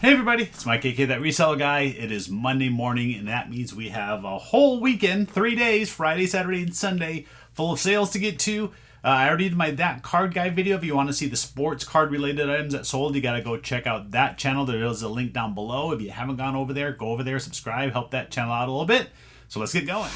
Hey everybody, it's Mike, aka That Reseller Guy. It is Monday morning, and that means we have a whole weekend, 3 days, Friday, Saturday, and Sunday, full of sales to get to. I already did my That Card Guy video. If you want to see the sports card related items that sold, you got to go check out that channel. There is a link down below. If you haven't gone over there, go over there, subscribe, help that channel out a little bit. So let's get going.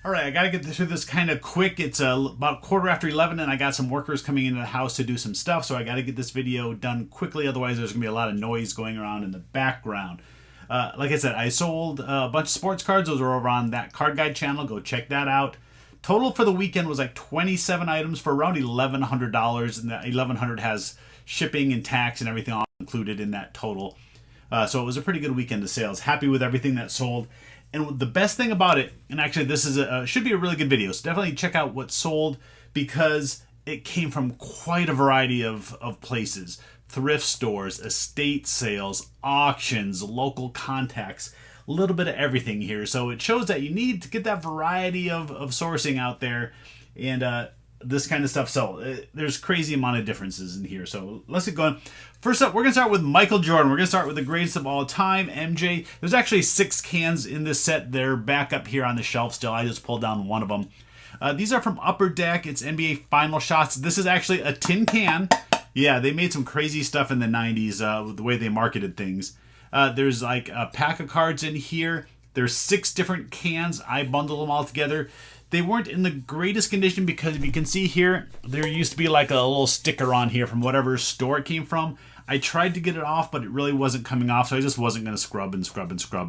All right, I got to get through this kind of quick. It's about 11:15, and I got some workers coming into the house to do some stuff, so I got to get this video done quickly. Otherwise, there's going to be a lot of noise going around in the background. Like I said, I sold a bunch of sports cards. Those are over on That Card Guide channel. Go check that out. Total for the weekend was like 27 items for around $1,100, and that $1,100 has shipping and tax and everything all included in that total. So it was a pretty good weekend of sales. Happy with everything that sold. And the best thing about it, and actually this is should be a really good video, so definitely check out what sold because it came from quite a variety of places. Thrift stores, estate sales, auctions, local contacts, a little bit of everything here. So it shows that you need to get that variety of sourcing out there and this kind of stuff. So there's crazy amount of differences in here. So let's get going. First up, we're going to start with Michael Jordan. We're going to start with the greatest of all time, MJ. There's actually 6 cans in this set. They're back up here on the shelf still. I just pulled down one of them. These are from Upper Deck. It's NBA Final Shots. This is actually a tin can. Yeah, they made some crazy stuff in the 90s with the way they marketed things. There's like a pack of cards in here. There's 6 different cans. I bundled them all together. They weren't in the greatest condition because if you can see here, there used to be like a little sticker on here from whatever store it came from. I tried to get it off, but it really wasn't coming off, so I just wasn't going to scrub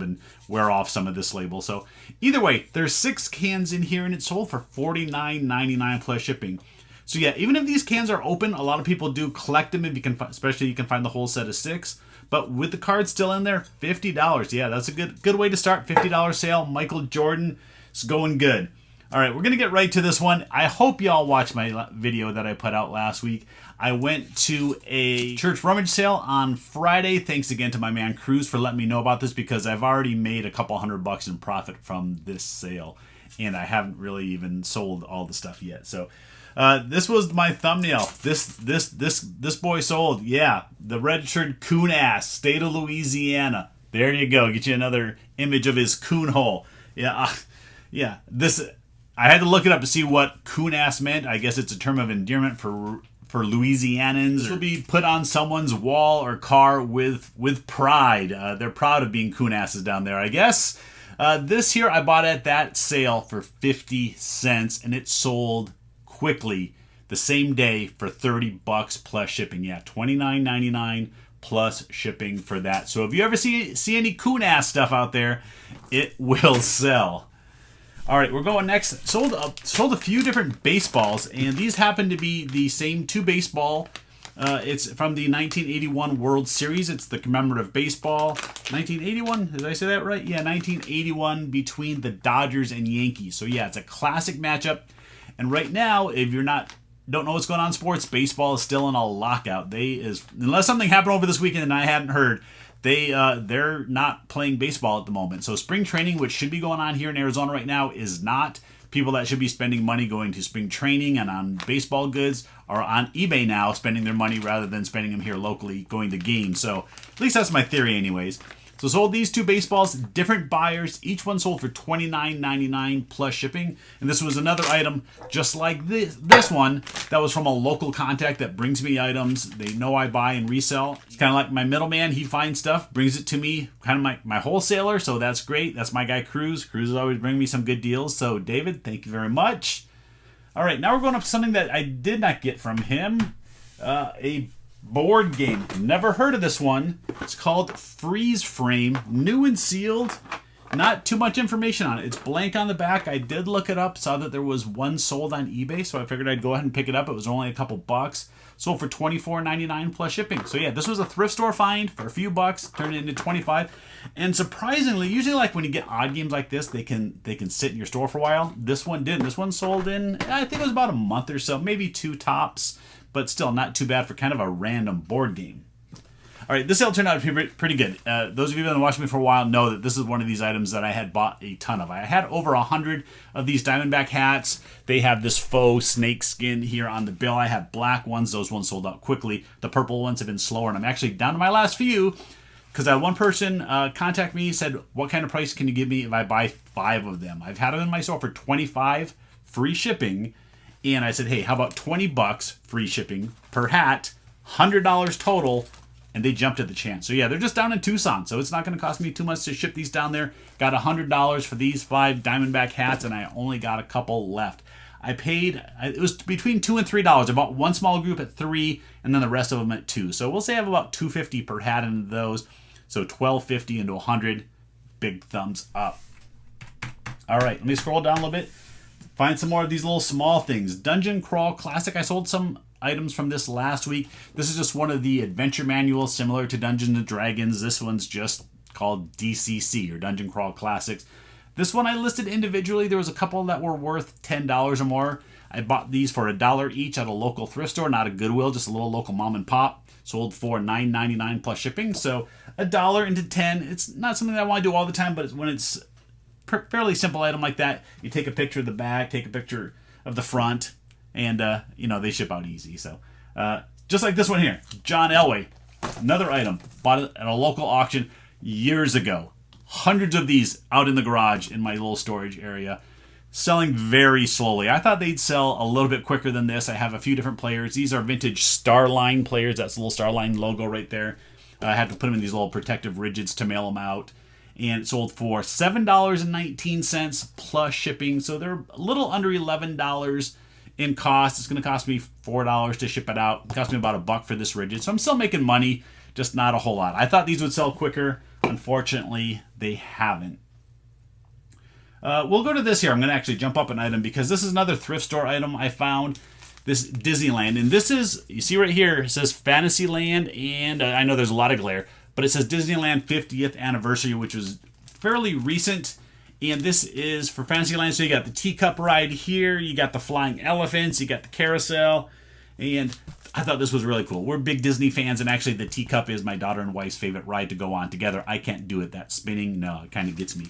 and wear off some of this label. So either way, there's 6 cans in here, and it sold for $49.99 plus shipping. So yeah, even if these cans are open, a lot of people do collect them if you can, especially you can find the whole set of 6. But with the cards still in there, $50. Yeah, that's a good way to start. $50 sale. Michael Jordan is going good. All right, we're going to get right to this one. I hope y'all watched my video that I put out last week. I went to a church rummage sale on Friday. Thanks again to my man Cruz for letting me know about this because I've already made a couple $100 in profit from this sale. And I haven't really even sold all the stuff yet. So this was my thumbnail. This boy sold. Yeah, the registered coon ass, state of Louisiana. There you go. Get you another image of his coon hole. Yeah, yeah. I had to look it up to see what coon ass meant. I guess it's a term of endearment for Louisianans. This will be put on someone's wall or car with pride. They're proud of being coon asses down there, I guess. This here I bought at that sale for 50 cents, and it sold quickly the same day for $30 plus shipping. Yeah, $29.99 plus shipping for that. So if you ever see any coon ass stuff out there, it will sell. All right, we're going next. Sold a few different baseballs, and these happen to be the same 2 baseball. It's from the 1981 World Series. It's the commemorative baseball. 1981, did I say that right? Yeah, 1981 between the Dodgers and Yankees. So yeah, it's a classic matchup. And right now, if you're don't know what's going on in sports, baseball is still in a lockout. Unless something happened over this weekend and I hadn't heard, they're not playing baseball at the moment. So spring training, which should be going on here in Arizona right now, is not. People that should be spending money going to spring training and on baseball goods are on eBay now spending their money rather than spending them here locally going to games. So at least that's my theory anyways. So sold these 2 baseballs, different buyers. Each one sold for $29.99 plus shipping. And this was another item just like this one that was from a local contact that brings me items. They know I buy and resell. It's kind of like my middleman. He finds stuff, brings it to me, kind of my wholesaler. So that's great. That's my guy Cruz. Cruz is always bringing me some good deals. So David, thank you very much. All right, now we're going up to something that I did not get from him. A board game. Never heard of this one. It's called Freeze Frame. New and sealed. Not too much information on it. It's blank on the back. I did look it up. Saw that there was one sold on eBay, so I figured I'd go ahead and pick it up. It was only a couple bucks. Sold for $24.99 plus shipping. So yeah, this was a thrift store find for a few bucks. Turned it into $25. And surprisingly, usually like when you get odd games like this, they can sit in your store for a while. This one didn't. This one sold in, I think it was about a month or so, maybe 2 tops. But still not too bad for kind of a random board game. All right, this sale turned out to be pretty good. Those of you that have been watching me for a while know that this is one of these items that I had bought a ton of. I had over 100 of these Diamondback hats. They have this faux snake skin here on the bill. I have black ones. Those ones sold out quickly. The purple ones have been slower, and I'm actually down to my last few because I had one person contact me, said, what kind of price can you give me if I buy 5 of them? I've had them in my store for $25, free shipping, and I said, hey, how about $20 free shipping per hat, $100 total, and they jumped at the chance. So yeah, they're just down in Tucson, so it's not going to cost me too much to ship these down there. Got $100 for these 5 Diamondback hats, and I only got a couple left. I paid, it was between $2 and $3. I bought one small group at $3, and then the rest of them at $2. So we'll say I have about $250 per hat into those. So $12.50 into $100. Big thumbs up. All right, let me scroll down a little bit. Find some more of these little small things. Dungeon Crawl Classic. I sold some items from this last week. This is just one of the adventure manuals similar to Dungeons and Dragons. This one's just called DCC, or Dungeon Crawl Classics. This one I listed individually. There was a couple that were worth $10 or more. I bought these for $1 each at a local thrift store, not a Goodwill, just a little local mom and pop. Sold for $9.99 plus shipping. So $1 into 10. It's not something that I want to do all the time, but when it's fairly simple item like that, you take a picture of the back, take a picture of the front, and they ship out easy. So just like this one here, John Elway, another item, bought it at a local auction years ago. Hundreds of these out in the garage in my little storage area, selling very slowly. I thought they'd sell a little bit quicker than this. I have a few different players. These are vintage Starline Players. That's the little Starline logo right there. I had to put them in these little protective rigids to mail them out. And it sold for $7.19 plus shipping. So they're a little under $11 in cost. It's going to cost me $4 to ship it out. It cost me about $1 for this rigid. So I'm still making money, just not a whole lot. I thought these would sell quicker. Unfortunately, they haven't. We'll go to this here. I'm going to actually jump up an item because this is another thrift store item I found. This Disneyland. And this is, you see right here, it says Fantasyland. And I know there's a lot of glare, but it says Disneyland 50th anniversary, which was fairly recent. And this is for Fantasyland. So you got the teacup ride here. You got the flying elephants. You got the carousel. And I thought this was really cool. We're big Disney fans, and actually the teacup is my daughter and wife's favorite ride to go on together. I can't do it. That spinning, no, it kind of gets me.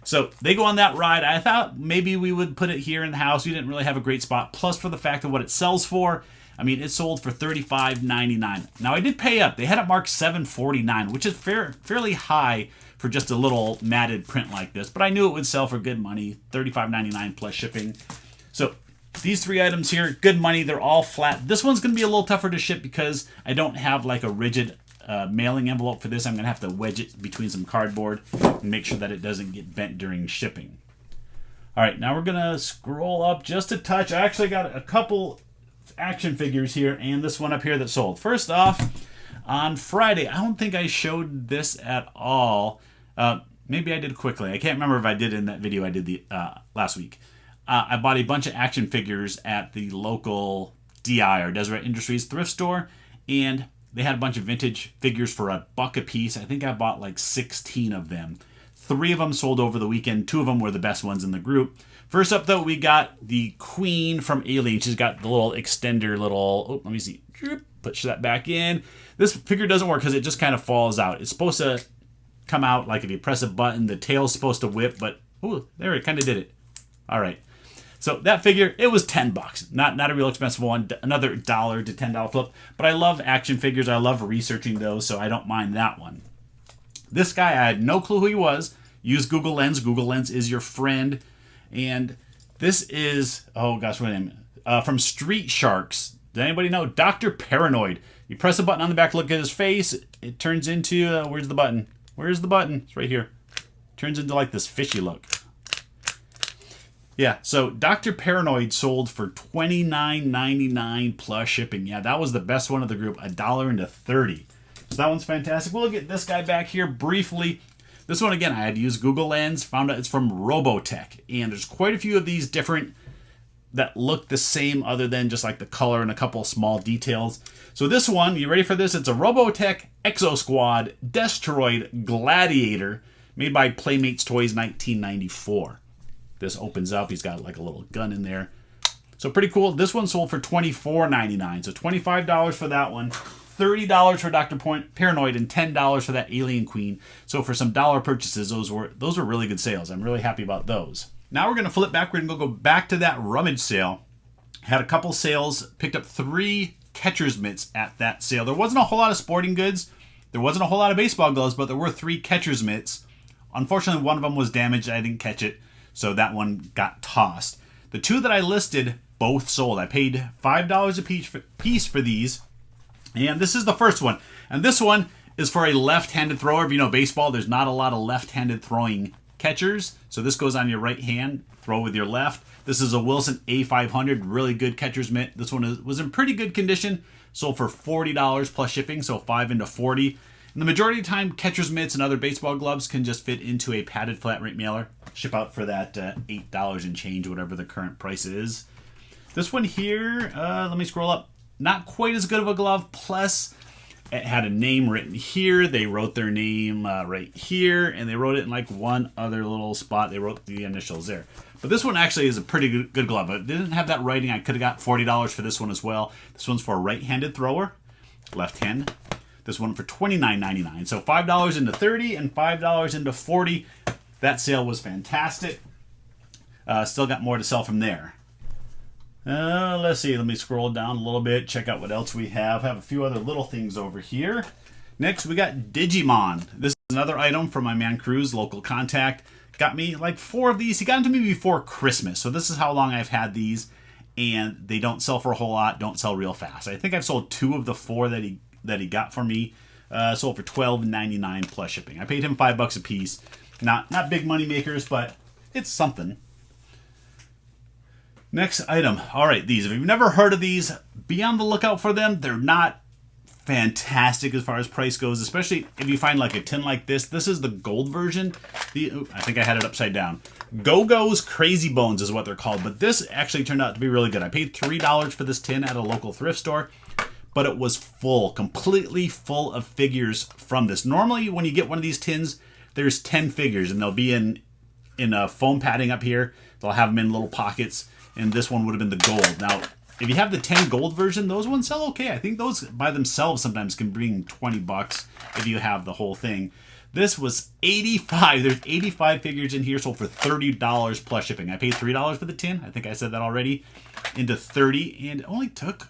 So they go on that ride. I thought maybe we would put it here in the house. We didn't really have a great spot. Plus, for the fact of what it sells for, I mean, it sold for $35.99. Now, I did pay up. They had it marked $7.49, which is fairly high for just a little matted print like this. But I knew it would sell for good money, $35.99 plus shipping. So these 3 items here, good money. They're all flat. This one's going to be a little tougher to ship because I don't have like a rigid mailing envelope for this. I'm going to have to wedge it between some cardboard and make sure that it doesn't get bent during shipping. All right, now we're going to scroll up just a touch. I actually got a couple action figures here and this one up here that sold. First off, on Friday, I don't think I showed this at all. Maybe I did quickly. I can't remember if I did in that video I did the last week. I bought a bunch of action figures at the local DI, or Deseret Industries thrift store, and they had a bunch of vintage figures for $1 a piece. I think I bought like 16 of them. 3 of them sold over the weekend. 2 of them were the best ones in the group. First up, though, we got the Queen from Alien. She's got the little extender, oh, let me see. Push that back in. This figure doesn't work because it just kind of falls out. It's supposed to come out like if you press a button. The tail's supposed to whip, but ooh, there, it kind of did it. All right. So that figure, it was $10. Not a real expensive one. Another $1 to $10 flip. But I love action figures. I love researching those, so I don't mind that one. This guy, I had no clue who he was. Use Google Lens. Google Lens is your friend. And this is, oh gosh, what name? From Street Sharks. Does anybody know? Dr. Paranoid. You press a button on the back, look at his face. It turns into, where's the button? Where's the button? It's right here. Turns into like this fishy look. Yeah, so Dr. Paranoid sold for $29.99 plus shipping. Yeah, that was the best one of the group, $1 into 30. So that one's fantastic. We'll get this guy back here briefly. This one, again, I had to use Google Lens. Found out it's from Robotech. And there's quite a few of these different that look the same other than just like the color and a couple of small details. So this one, you ready for this? It's a Robotech Exo Squad Destroid Gladiator made by Playmates Toys 1994. This opens up. He's got like a little gun in there. So pretty cool. This one sold for $24.99. So $25 for that one. $30 for Dr. Paranoid and $10 for that Alien Queen. So for some dollar purchases, those were really good sales. I'm really happy about those. Now we're going to flip back. We're going to go back to that rummage sale. Had a couple sales, picked up 3 catcher's mitts at that sale. There wasn't a whole lot of sporting goods. There wasn't a whole lot of baseball gloves, but there were 3 catcher's mitts. Unfortunately, one of them was damaged. I didn't catch it, so that one got tossed. The 2 that I listed both sold. I paid $5 a piece for these. And this is the first one. And this one is for a left-handed thrower. If you know baseball, there's not a lot of left-handed throwing catchers. So this goes on your right hand, throw with your left. This is a Wilson A500, really good catcher's mitt. This one was in pretty good condition. Sold for $40 plus shipping, so 5 into 40. And the majority of the time, catcher's mitts and other baseball gloves can just fit into a padded flat rate mailer. Ship out for that $8 and change, whatever the current price is. This one here, let me scroll up. Not quite as good of a glove, plus it had a name written here. They wrote their name right here, and they wrote it in like one other little spot. They wrote the initials there. But this one actually is a pretty good glove. It didn't have that writing. I could have got $40 for this one as well. This one's for a right-handed thrower, left hand. This one for $29.99. So $5 into 30 and $5 into 40. That sale was fantastic. Still got more to sell from there. Let's see. Let me scroll down a little bit. Check out what else we have. Have a few other little things over here. Next, we got Digimon. This is another item from my man Cruz, local contact. Got me like 4 of these. He got them to me before Christmas. So this is how long I've had these. And they don't sell for a whole lot. Don't sell real fast. I think I've sold 2 of the 4 that he got for me. Sold for $12.99 plus shipping. I paid him $5 a piece. Not big money makers, but it's something. Next item. All right, these. If you've never heard of these, be on the lookout for them. They're not fantastic as far as price goes, especially if you find like a tin like this. This is the gold version. I think I had it upside down. Go-Go's Crazy Bones is what they're called, but this actually turned out to be really good. I paid $3 for this tin at a local thrift store, but it was full, completely full of figures from this. Normally, when you get one of these tins, there's 10 figures, and they'll be in foam padding up here. They'll have them in little pockets, and this one would have been the gold. Now, if you have the 10 gold version, those ones sell okay. I think those by themselves sometimes can bring $20 if you have the whole thing. This was 85. There's 85 figures in here, sold for $30 plus shipping. I paid $3 for the tin. I think I said that already. Into 30, and it only took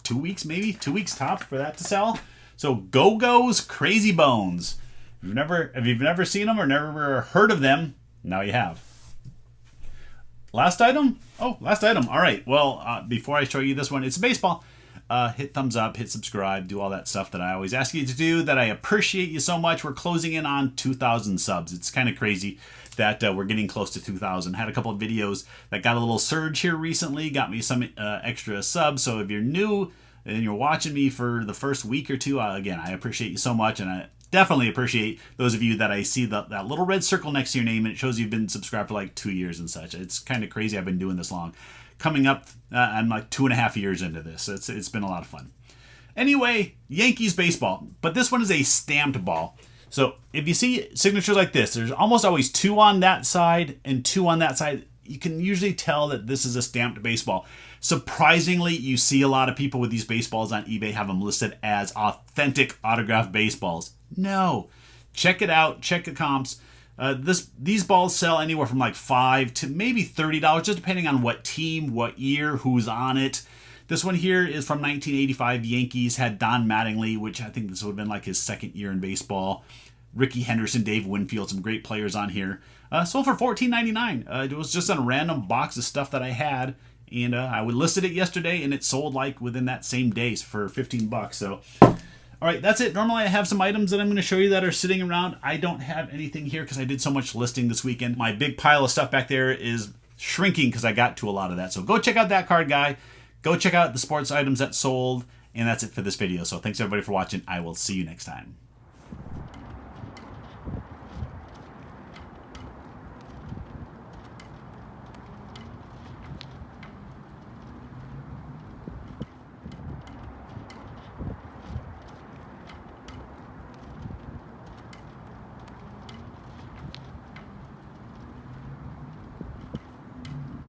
2 weeks, maybe 2 weeks top for that to sell. So Go-Go's Crazy Bones. If you've never seen them or never heard of them, now you have. Last item? Oh, last item. All right. Well, before I show you this one, it's baseball. Hit thumbs up, hit subscribe, do all that stuff that I always ask you to do, that I appreciate you so much. We're closing in on 2,000 subs. It's kind of crazy that we're getting close to 2,000. Had a couple of videos that got a little surge here recently, got me some extra subs. So if you're new and you're watching me for the first week or two, again, I appreciate you so much, and I definitely appreciate those of you that I see that little red circle next to your name, and it shows you've been subscribed for like 2 years and such. It's kind of crazy I've been doing this long. Coming up, I'm like 2.5 years into this. It's been a lot of fun. Anyway, Yankees baseball, but this one is a stamped ball. So if you see signatures like this, there's almost always 2 on that side and 2 on that side. You can usually tell that this is a stamped baseball. Surprisingly, you see a lot of people with these baseballs on eBay have them listed as authentic autographed baseballs. No. Check it out. Check the comps. These balls sell anywhere from like $5 to maybe $30, just depending on what team, what year, who's on it. This one here is from 1985. Yankees had Don Mattingly, which I think this would have been like his 2nd year in baseball. Ricky Henderson, Dave Winfield, some great players on here. Sold for $14.99. It was just a random box of stuff that I had, and I listed it yesterday, and it sold like within that same day for $15. So, all right, that's it. Normally I have some items that I'm going to show you that are sitting around. I don't have anything here because I did so much listing this weekend. My big pile of stuff back there is shrinking because I got to a lot of that. So go check out that card guy. Go check out the sports items that sold. And that's it for this video. So thanks everybody for watching. I will see you next time.